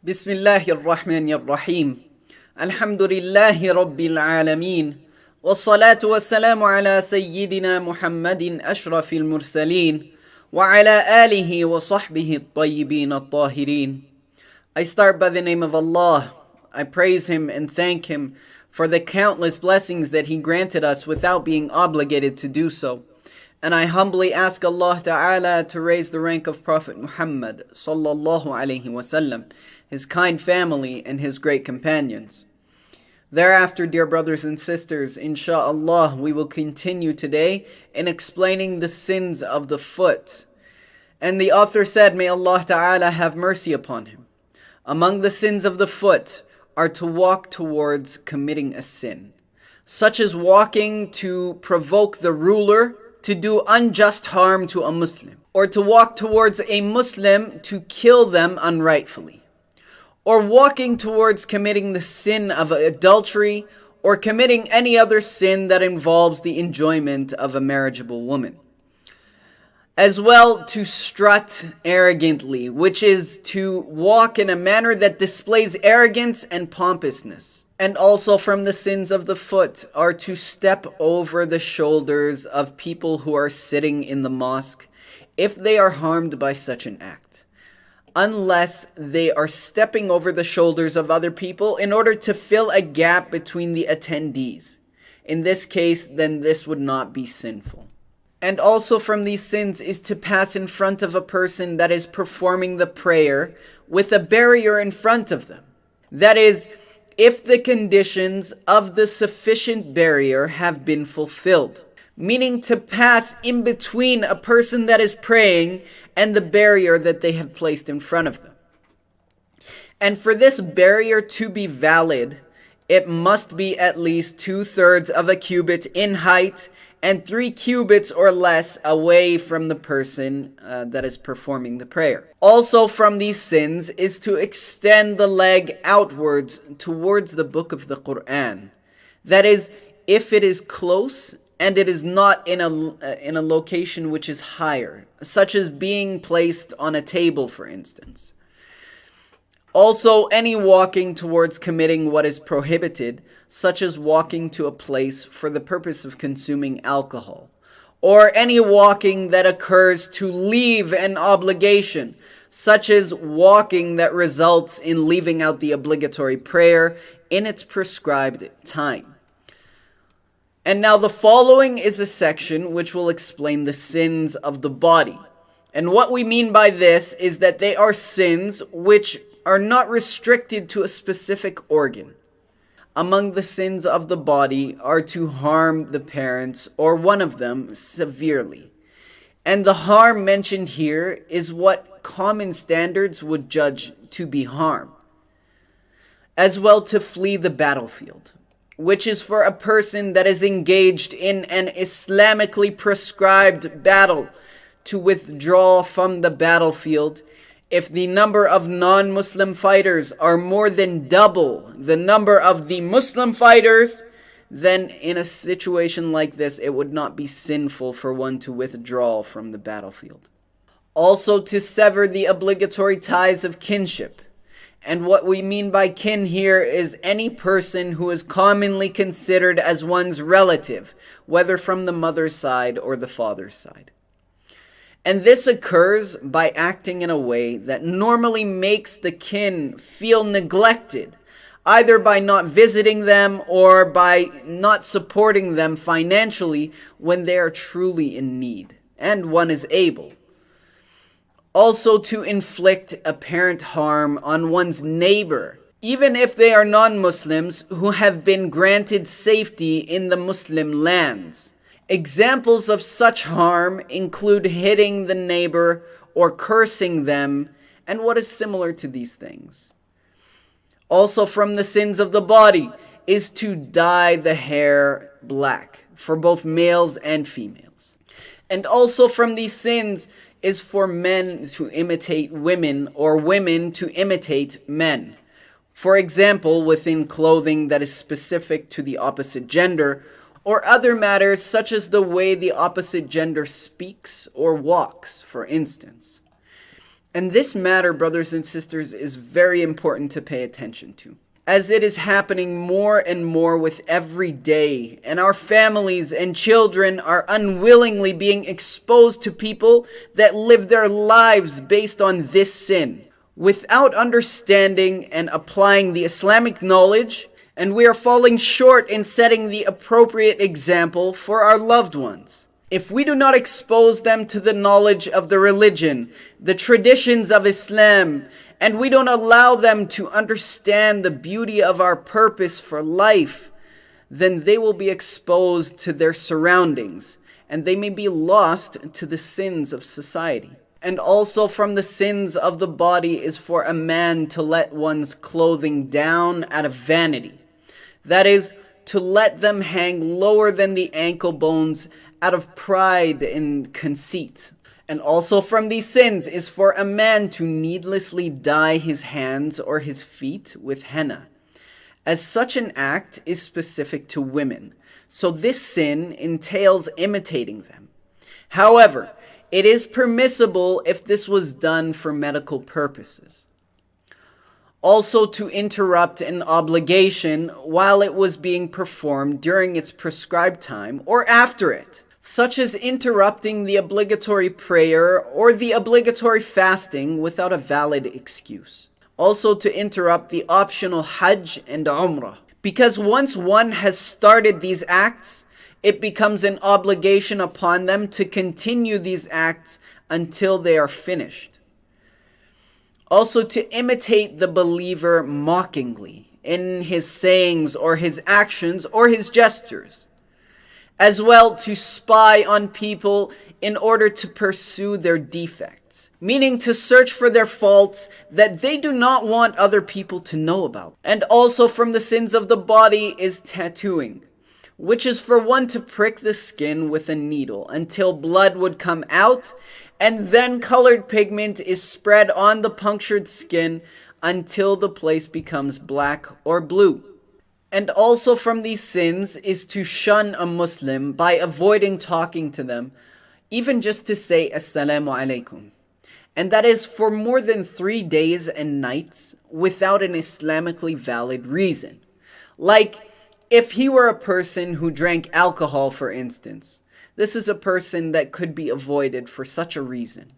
بسم الله الرحمن الرحيم الحمد لله رب العالمين والصلاة والسلام على سيدنا محمد أشرف المرسلين وعلى آله وصحبه الطيبين الطاهرين. I start by the name of Allah. I praise Him and thank Him for the countless blessings that He granted us without being obligated to do so. And I humbly ask Allah Ta'ala to raise the rank of Prophet Muhammad sallallahu alaihi wasallam, his kind family, and his great companions. Thereafter, dear brothers and sisters, insha'Allah, we will continue today in explaining the sins of the foot. And the author said, may Allah Ta'ala have mercy upon him. Among the sins of the foot are to walk towards committing a sin, such as walking to provoke the ruler to do unjust harm to a Muslim, or to walk towards a Muslim to kill them unrightfully, or walking towards committing the sin of adultery, or committing any other sin that involves the enjoyment of a marriageable woman. As well, to strut arrogantly, which is to walk in a manner that displays arrogance and pompousness. And also from the sins of the foot are to step over the shoulders of people who are sitting in the mosque if they are harmed by such an act, unless they are stepping over the shoulders of other people in order to fill a gap between the attendees. In this case, then this would not be sinful. And also from these sins is to pass in front of a person that is performing the prayer with a barrier in front of them. That is, if the conditions of the sufficient barrier have been fulfilled, meaning to pass in between a person that is praying and the barrier that they have placed in front of them. And for this barrier to be valid, it must be at least 2/3 of a cubit in height and 3 cubits or less away from the person that is performing the prayer. Also from these sins is to extend the leg outwards towards the book of the Quran. That is, if it is close and it is not in a location which is higher, such as being placed on a table, for instance. Also, any walking towards committing what is prohibited, such as walking to a place for the purpose of consuming alcohol, or any walking that occurs to leave an obligation, such as walking that results in leaving out the obligatory prayer in its prescribed time. And now the following is a section which will explain the sins of the body. And what we mean by this is that they are sins which are not restricted to a specific organ. Among the sins of the body are to harm the parents or one of them severely. And the harm mentioned here is what common standards would judge to be harm. As well, to flee the battlefield, which is for a person that is engaged in an Islamically prescribed battle to withdraw from the battlefield. If the number of non-Muslim fighters are more than double the number of the Muslim fighters, then in a situation like this, it would not be sinful for one to withdraw from the battlefield. Also, to sever the obligatory ties of kinship. And what we mean by kin here is any person who is commonly considered as one's relative, whether from the mother's side or the father's side. And this occurs by acting in a way that normally makes the kin feel neglected, either by not visiting them or by not supporting them financially when they are truly in need, and one is able. Also, to inflict apparent harm on one's neighbor, even if they are non-Muslims who have been granted safety in the Muslim lands. Examples of such harm include hitting the neighbor or cursing them, and what is similar to these things. Also from the sins of the body is to dye the hair black for both males and females. And also from these sins is for men to imitate women or women to imitate men. For example, within clothing that is specific to the opposite gender, or other matters such as the way the opposite gender speaks or walks, for instance. And this matter, brothers and sisters, is very important to pay attention to, as it is happening more and more with every day, and our families and children are unwillingly being exposed to people that live their lives based on this sin, without understanding and applying the Islamic knowledge, and we are falling short in setting the appropriate example for our loved ones. If we do not expose them to the knowledge of the religion, the traditions of Islam, and we don't allow them to understand the beauty of our purpose for life, then they will be exposed to their surroundings, and they may be lost to the sins of society. And also from the sins of the body is for a man to let one's clothing down out of vanity. That is, to let them hang lower than the ankle bones out of pride and conceit. And also from these sins is for a man to needlessly dye his hands or his feet with henna, as such an act is specific to women. So this sin entails imitating them. However, it is permissible if this was done for medical purposes. Also, to interrupt an obligation while it was being performed during its prescribed time or after it, such as interrupting the obligatory prayer or the obligatory fasting without a valid excuse. Also, to interrupt the optional Hajj and Umrah, because once one has started these acts, it becomes an obligation upon them to continue these acts until they are finished. Also, to imitate the believer mockingly in his sayings or his actions or his gestures. As well, to spy on people in order to pursue their defects, meaning to search for their faults that they do not want other people to know about. And also from the sins of the body is tattooing, which is for one to prick the skin with a needle until blood would come out, and then colored pigment is spread on the punctured skin until the place becomes black or blue. And also from these sins is to shun a Muslim by avoiding talking to them, even just to say Assalamu alaikum. And that is for more than 3 days and nights without an Islamically valid reason. Like if he were a person who drank alcohol, for instance. This is a person that could be avoided for such a reason.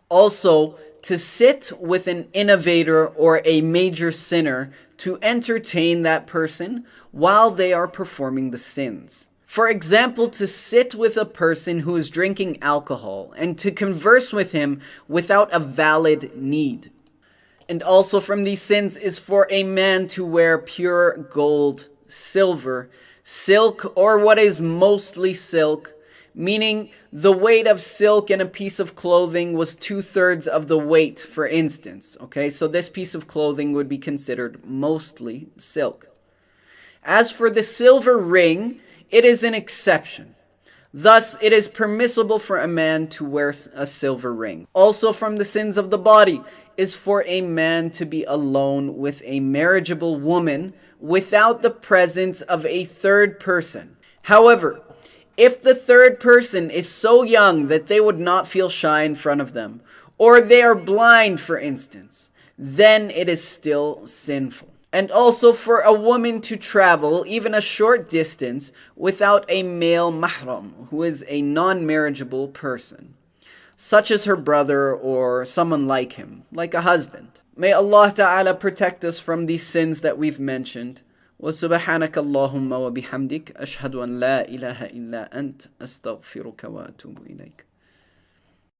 Also, to sit with an innovator or a major sinner to entertain that person while they are performing the sins. For example, to sit with a person who is drinking alcohol and to converse with him without a valid need. And also from these sins is for a man to wear pure gold, silver, silk, or what is mostly silk, meaning the weight of silk in a piece of clothing was 2/3 of the weight, for instance. Okay, so this piece of clothing would be considered mostly silk. As for the silver ring, it is an exception. Thus, it is permissible for a man to wear a silver ring. Also from the sins of the body is for a man to be alone with a marriageable woman without the presence of a third person. However, if the third person is so young that they would not feel shy in front of them, or they are blind, for instance, then it is still sinful. And also for a woman to travel even a short distance without a male mahram, who is a non-marriageable person, such as her brother or someone like him, like a husband. May Allah Ta'ala protect us from these sins that we've mentioned. وَسُبْحَانَكَ اللَّهُمَّ وَبِحَمْدِكَ أَشْهَدُ أَنْ لَا إِلَهَ إِلَّا أَنْتَ أَسْتَغْفِرُكَ وَأَتُوبُ إِلَيْكَ.